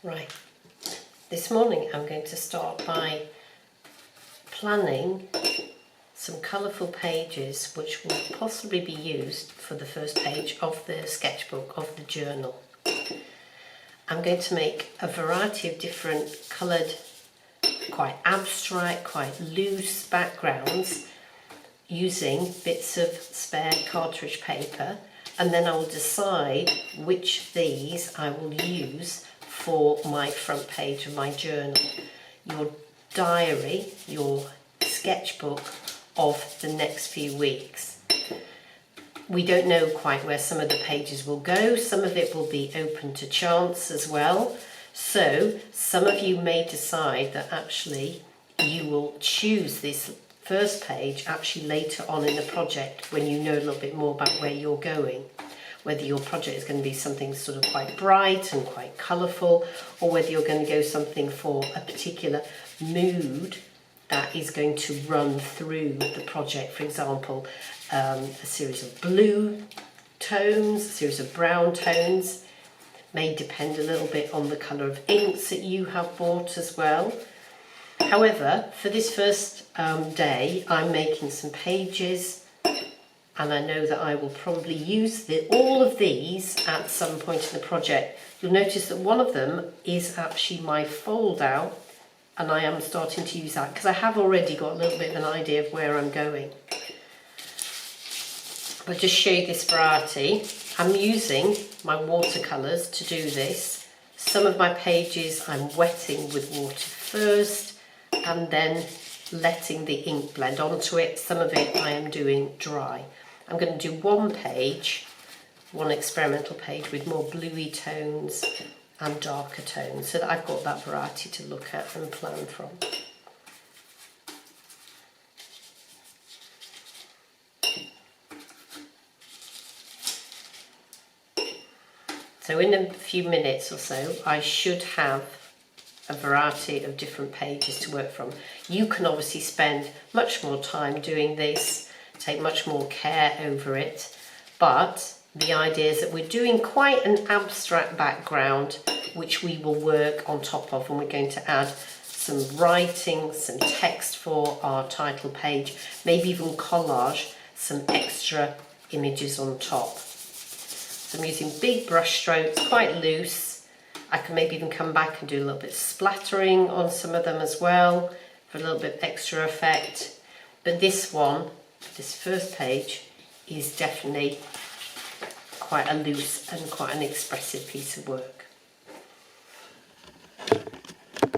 Right, this morning I'm going to start by planning some colourful pages which will possibly be used for the first page of the sketchbook, of the journal. I'm going to make a variety of different coloured, quite abstract, quite loose backgrounds using bits of spare cartridge paper, and then I will decide which of these I will use for my front page of my journal, your diary, your sketchbook of the next few weeks. We don't know quite where some of the pages will go. Some of it will be open to chance as well. So some of you may decide that actually you will choose this first page actually later on in the project when you know a little bit more about where you're going. Whether your project is going to be something sort of quite bright and quite colourful, or whether you're going to go something for a particular mood that is going to run through the project. For example, a series of blue tones, a series of brown tones, may depend a little bit on the colour of inks that you have bought as well. However, for this first day, I'm making some pages, and I know that I will probably use all of these at some point in the project. You'll notice that one of them is actually my fold out, and I am starting to use that because I have already got a little bit of an idea of where I'm going. I'll just show you this variety. I'm using my watercolours to do this. Some of my pages I'm wetting with water first and then letting the ink blend onto it. Some of it I am doing dry. I'm going to do one page, one experimental page with more bluey tones and darker tones, so that I've got that variety to look at and plan from. So in a few minutes or so, I should have a variety of different pages to work from. You can obviously spend much more time doing this, take much more care over it, but the idea is that we're doing quite an abstract background which we will work on top of, and we're going to add some writing, some text for our title page, maybe even collage some extra images on top. So I'm using big brush strokes, quite loose. I can maybe even come back and do a little bit of splattering on some of them as well for a little bit extra effect. But this one, this first page, is definitely quite a loose and quite an expressive piece of work.